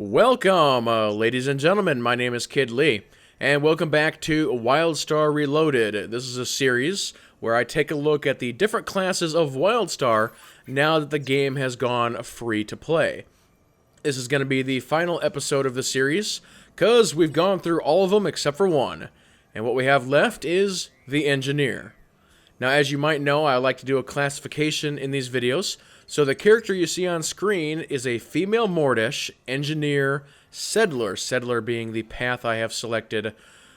Welcome, ladies and gentlemen. My name is KidLee, and welcome back to WildStar Reloaded. This is a series where I take a look at the different classes of WildStar now that the game has gone free to play. This is going to be the final episode of the series, because we've gone through all of them except for one. And what we have left is the Engineer. Now, as you might know, I like to do a classification in these videos. So the character you see on screen is a female Mordish, Engineer, Settler. Settler being the path I have selected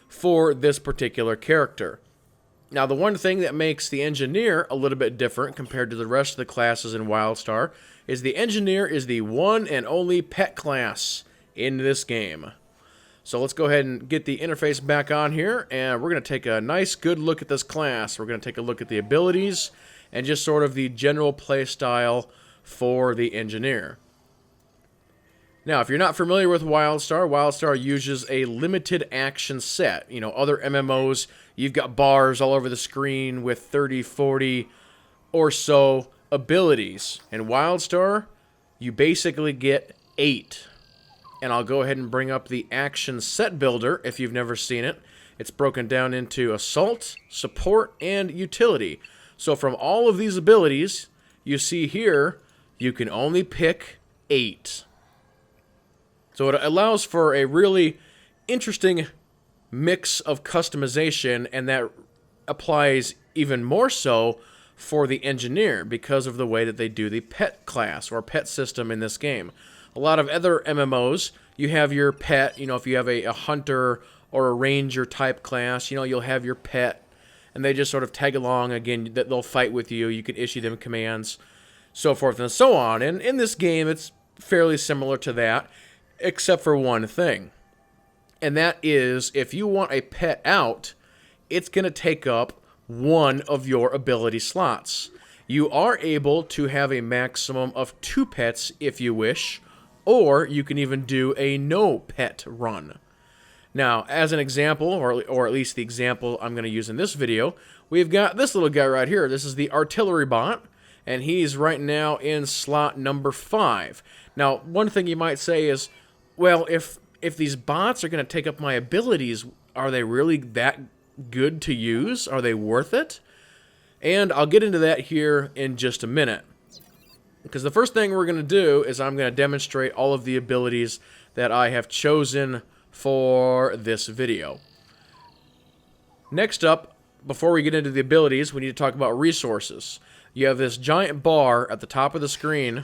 for this particular character. Now, the one thing that makes the Engineer a little bit different compared to the rest of the classes in WildStar is the Engineer is the one and only pet class in this game. So let's go ahead and get the interface back on here, and we're going to take a nice good look at this class. We're going to take a look at the abilities and just sort of the general play style for the Engineer. Now, if you're not familiar with WildStar, WildStar uses a limited action set. You know, other MMOs, you've got bars all over the screen with 30, 40 or so abilities. In WildStar, you basically get 8. And I'll go ahead and bring up the action set builder if you've never seen it. It's broken down into Assault, Support, and Utility. So from all of these abilities, you see here, you can only pick 8. So it allows for a really interesting mix of customization, and that applies even more so for the Engineer because of the way that they do the pet class or pet system in this game. A lot of other MMOs, you have your pet, you know, if you have a hunter or a ranger type class, you know, you'll have your pet, and they just sort of tag along. Again, that they'll fight with you. You can issue them commands, so forth and so on. And in this game, it's fairly similar to that, except for one thing. And that is, if you want a pet out, it's going to take up one of your ability slots. You are able to have a maximum of 2 pets if you wish, or you can even do a no pet run. Now, as an example, or at least the example I'm going to use in this video, we've got this little guy right here. This is the artillery bot, and he's right now in slot number 5. Now, one thing you might say is, well, if these bots are going to take up my abilities, are they really that good to use? Are they worth it? And I'll get into that here in just a minute. Because the first thing we're going to do is I'm going to demonstrate all of the abilities that I have chosen for this video. Next up, before we get into the abilities, we need to talk about resources. You have this giant bar at the top of the screen,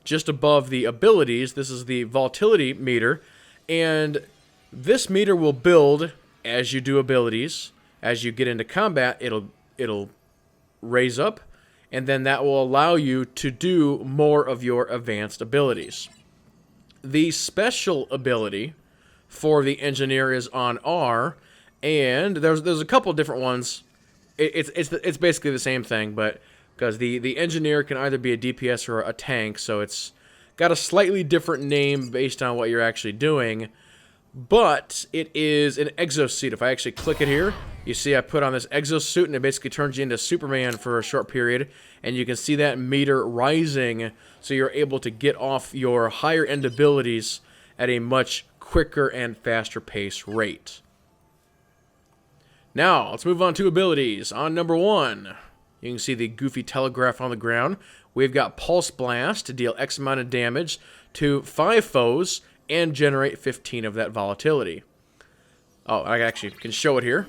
just above the abilities. This is the Volatility Meter, and this meter will build as you do abilities. As you get into combat, it'll raise up, and then that will allow you to do more of your advanced abilities. The special ability for the Engineer is on R, and there's a couple different ones. It's basically the same thing, but because the Engineer can either be a DPS or a tank, so it's got a slightly different name based on what you're actually doing. But it is an exosuit. If I actually click it here, you see I put on this exosuit, and it basically turns you into Superman for a short period. And you can see that meter rising, so you're able to get off your higher end abilities at a much quicker and faster pace rate. Now, let's move on to abilities. On number 1, you can see the goofy telegraph on the ground. We've got Pulse Blast to deal X amount of damage to 5 foes and generate 15 of that volatility. Oh, I actually can show it here.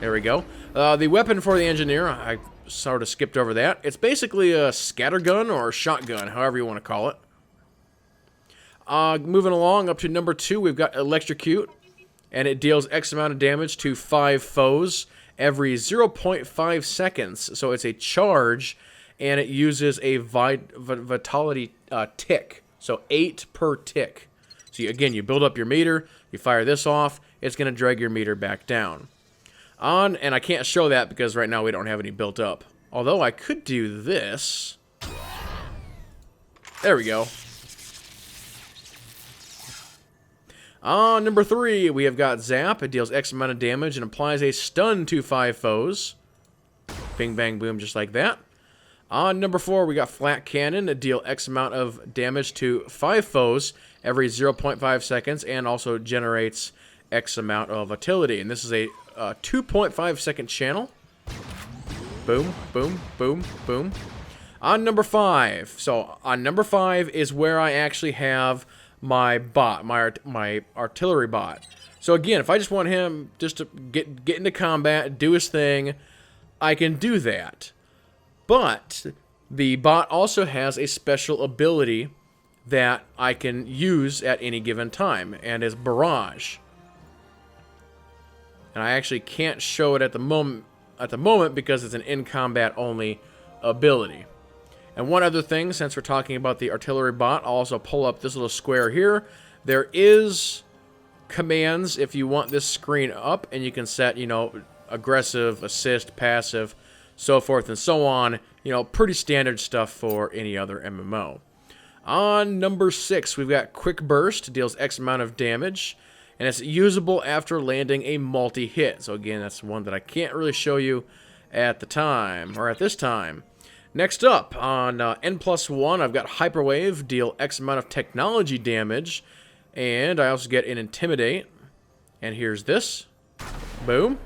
There we go. The weapon for the Engineer, I sort of skipped over that. It's basically a scattergun or a shotgun, however you want to call it. Moving along up to number 2, we've got Electrocute, and it deals X amount of damage to 5 foes every 0.5 seconds. So it's a charge, and it uses a vitality tick, so 8 per tick. So again, you build up your meter, you fire this off, it's going to drag your meter back down. And I can't show that because right now we don't have any built up. Although I could do this. There we go. On number 3, we have got Zap. It deals X amount of damage and applies a stun to 5 foes. Bing, bang, boom, just like that. On number 4, we got Flat Cannon to deal X amount of damage to 5 foes every 0.5 seconds and also generates X amount of utility. And this is a 2.5 second channel. Boom, boom, boom, boom. On number 5. So on number 5 is where I actually have my bot, my artillery bot. So again, if I just want him just to get into combat, do his thing, I can do that. But the bot also has a special ability that I can use at any given time, and is Barrage. And I actually can't show it at the moment because it's an in-combat only ability. And one other thing, since we're talking about the artillery bot, I'll also pull up this little square here. There is commands if you want this screen up, and you can set, you know, aggressive, assist, passive, so forth and so on. You know, pretty standard stuff for any other MMO. On number 6, we've got Quick Burst, deals X amount of damage, and it's usable after landing a multi-hit. So again, that's one that I can't really show you at the time, or at this time. Next up, on N+1, I've got Hyperwave, deal X amount of technology damage, and I also get an Intimidate. And here's this. Boom.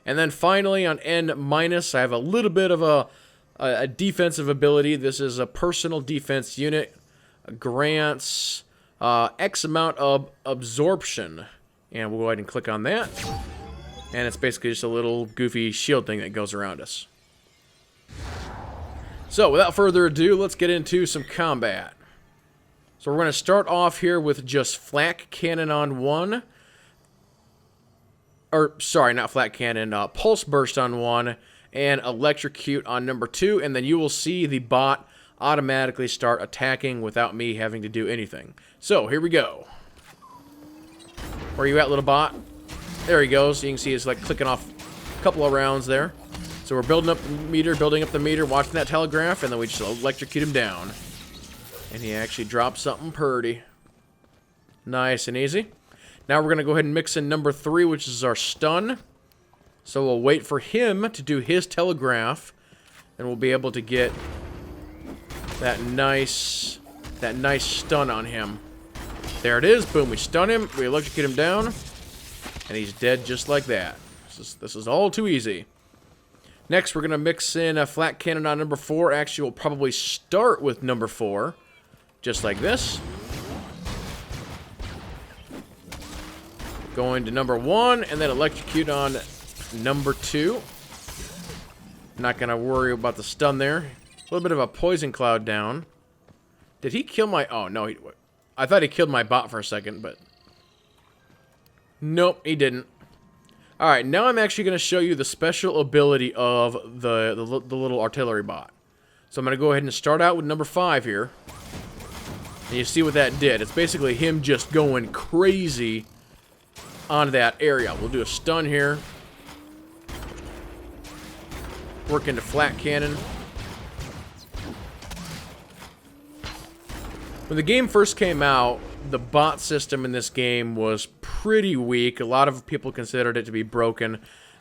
And then finally, on N-, I have a little bit of a defensive ability. This is a personal defense unit. Grants X amount of absorption. And we'll go ahead and click on that. And it's basically just a little goofy shield thing that goes around us. So, without further ado, let's get into some combat. So we're going to start off here with just Flak Cannon on 1. Or, sorry, not Flat Cannon, Pulse Burst on 1, and Electrocute on number 2, and then you will see the bot automatically start attacking without me having to do anything. So, here we go. Where are you at, little bot? There he goes. You can see it's like clicking off a couple of rounds there. So we're building up the meter, watching that telegraph, and then we just electrocute him down. And he actually drops something purty. Nice and easy. Now we're going to go ahead and mix in number 3, which is our stun. So we'll wait for him to do his telegraph, and we'll be able to get that nice stun on him. There it is. Boom, we stun him, we electrocute him down, and he's dead just like that. This is all too easy. Next, we're going to mix in a Flat Cannon on number 4. Actually, we'll probably start with number 4, just like this. Going to number 1, and then electrocute on number 2. Not going to worry about the stun there. A little bit of a poison cloud down. Did he kill my... Oh, no. I thought he killed my bot for a second, but... Nope, he didn't. Alright, now I'm actually going to show you the special ability of the little artillery bot. So I'm going to go ahead and start out with number 5 here. And you see what that did. It's basically him just going crazy on that area. We'll do a stun here. Work into Flat Cannon. When the game first came out, the bot system in this game was pretty weak. A lot of people considered it to be broken.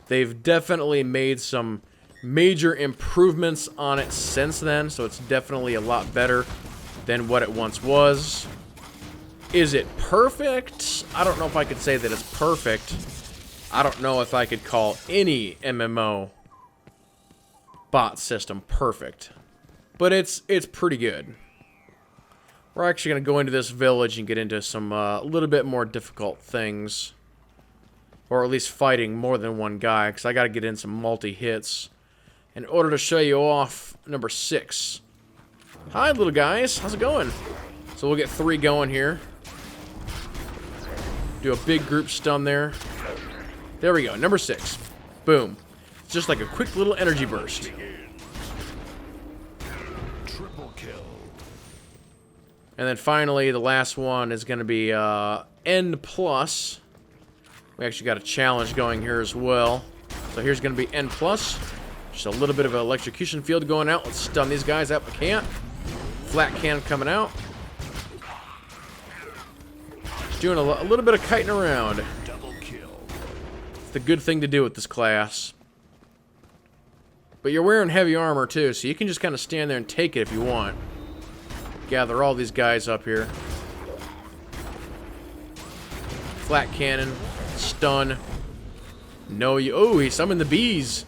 They've definitely made some major improvements on it since then, so it's definitely a lot better than what it once was. Is it perfect? I don't know if I could say that it's perfect. I don't know if I could call any MMO bot system perfect. But it's pretty good. We're actually going to go into this village and get into some a little bit more difficult things. Or at least fighting more than one guy, because I got to get in some multi-hits in order to show you off number 6. Hi, little guys. How's it going? So we'll get 3 going here. Do a big group stun there. There we go. Number 6. Boom. It's just like a quick little energy burst. And then finally, the last one is going to be N+. We actually got a challenge going here as well. So here's going to be N+. Just a little bit of an electrocution field going out. Let's stun these guys up. We can't. Flat Cannon coming out. Just doing a little bit of kiting around. It's the good thing to do with this class. But you're wearing heavy armor too, so you can just kind of stand there and take it if you want. Gather all these guys up here. Flat cannon. Stun. No, you. Oh, he summoned the bees.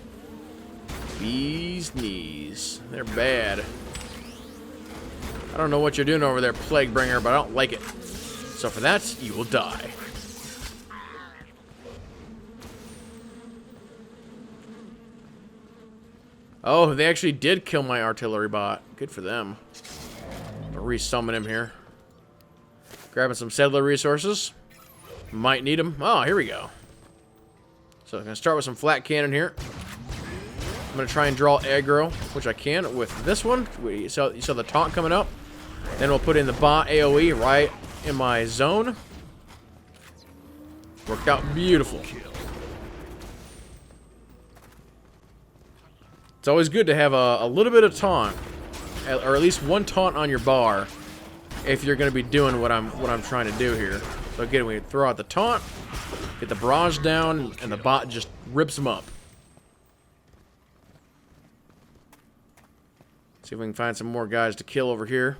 Bees knees. They're bad. I don't know what you're doing over there, Plaguebringer, but I don't like it. So for that, you will die. Oh, they actually did kill my artillery bot. Good for them. I'll resummon him here. Grabbing some settler resources. Might need them. Oh, here we go. So I'm going to start with some flat cannon here. I'm going to try and draw aggro, which I can with this one. You saw the taunt coming up. Then we'll put in the bot AoE right in my zone. Worked out beautiful. It's always good to have a little bit of taunt, or at least one taunt on your bar, if you're going to be doing what I'm trying to do here. So again, we throw out the taunt, get the barrage down, and the bot just rips them up. See if we can find some more guys to kill over here.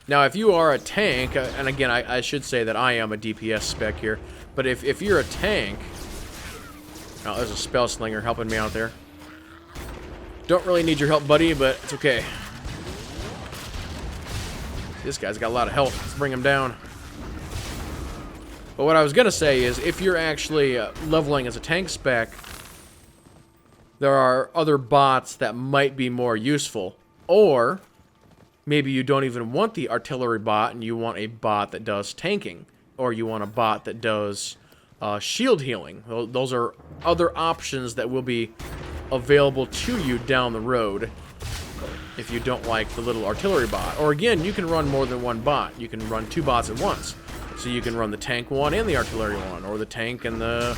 Now, if you are a tank, and again, I should say that I am a DPS spec here, but if you're a tank... Oh, there's a spell slinger helping me out there. Don't really need your help, buddy, but it's okay. This guy's got a lot of health. Let's bring him down. But what I was going to say is, if you're actually leveling as a tank spec, there are other bots that might be more useful. Or maybe you don't even want the artillery bot and you want a bot that does tanking. Or you want a bot that does shield healing. Those are other options that will be available to you down the road if you don't like the little artillery bot. Or again, you can run more than one bot. You can run two bots at once. So you can run the tank one and the artillery one, or the tank and the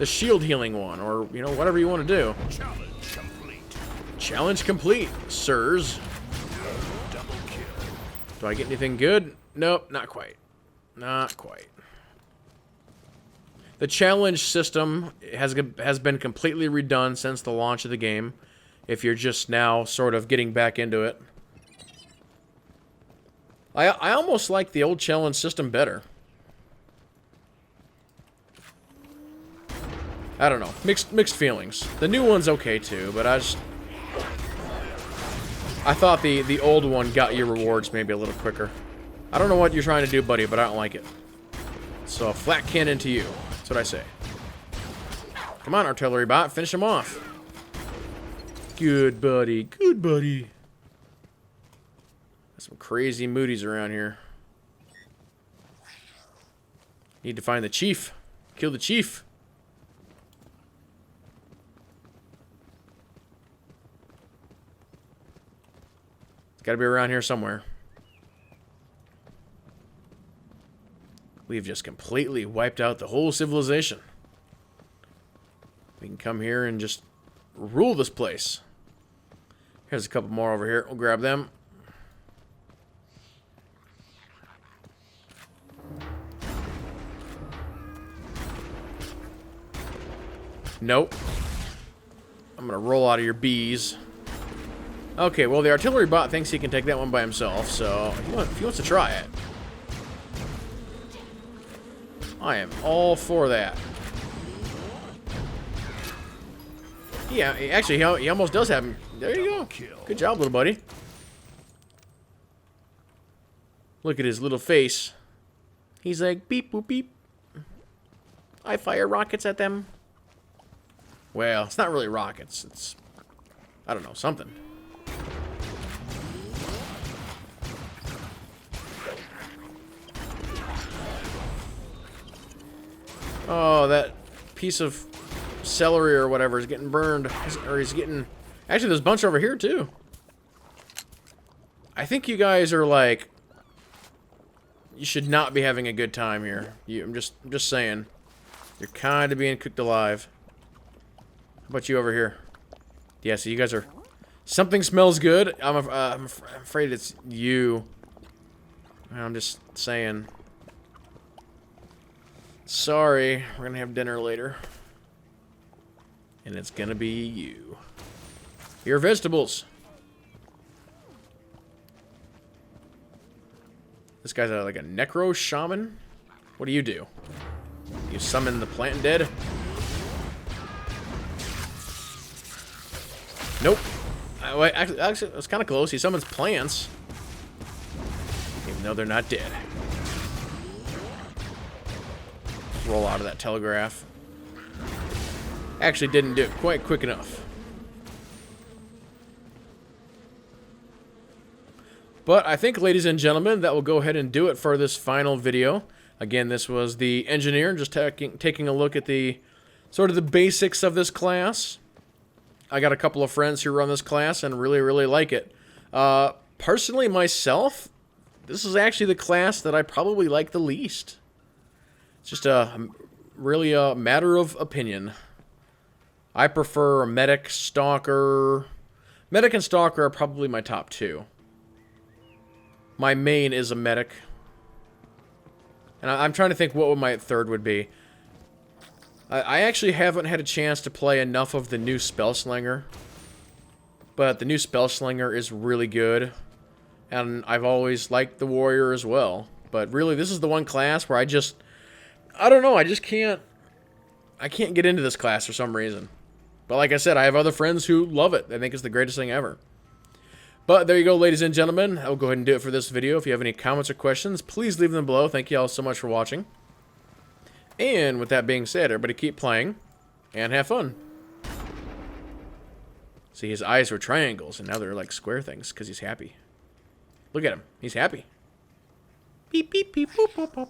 shield healing one, or, you know, whatever you want to do. Challenge complete. Challenge complete, sirs. Double kill. Do I get anything good? Nope, not quite. Not quite. The challenge system has been completely redone since the launch of the game, if you're just now sort of getting back into it. I almost like the old challenge system better. I don't know. Mixed feelings. The new one's okay too, but I thought the old one got your rewards maybe a little quicker. I don't know what you're trying to do, buddy, but I don't like it. So, flat cannon to you. That's what I say. Come on, artillery bot. Finish him off. Good, buddy. Good, buddy. There's some crazy moodies around here. Need to find the chief. Kill the chief. It's got to be around here somewhere. We've just completely wiped out the whole civilization. We can come here and just rule this place. Here's a couple more over here. We'll grab them. Nope. I'm gonna roll out of your bees. Okay, well, the artillery bot thinks he can take that one by himself, so if he wants to try it, I am all for that. Yeah, actually, he almost does have him. There you go. Good job, little buddy. Look at his little face. He's like, beep, boop, beep. I fire rockets at them. Well, it's not really rockets. It's, I don't know, something. Oh, that piece of celery or whatever is getting burned. Or he's getting... Actually, there's a bunch over here, too. I think you guys are, like... You should not be having a good time here. I'm just saying. You're kind of being cooked alive. How about you over here? Yeah, so you guys are... Something smells good. I'm afraid it's you. I'm just saying... Sorry, we're gonna have dinner later. And it's gonna be you. Here are vegetables. This guy's like a necro shaman. What do? You summon the plant dead? Nope. Wait, actually, it's kind of close. He summons plants, even though they're not dead. Roll out of that telegraph. Actually didn't do it quite quick enough. But I think, ladies and gentlemen, that will go ahead and do it for this final video. Again, this was the engineer, just taking a look at the sort of the basics of this class. I got a couple of friends who run this class and really, really like it. Personally, myself, this is actually the class that I probably like the least. It's just really a matter of opinion. I prefer Medic, Stalker. Medic and Stalker are probably my top two. My main is a Medic. And I'm trying to think what my third would be. I actually haven't had a chance to play enough of the new Spellslinger. But the new Spellslinger is really good. And I've always liked the Warrior as well. But really, this is the one class where I don't know, I can't get into this class for some reason. But like I said, I have other friends who love it. They think it's the greatest thing ever. But there you go, ladies and gentlemen. I'll go ahead and do it for this video. If you have any comments or questions, please leave them below. Thank you all so much for watching. And with that being said, everybody keep playing and have fun. See, his eyes were triangles, and now they're like square things because he's happy. Look at him. He's happy. Beep, beep, beep, boop, boop, boop.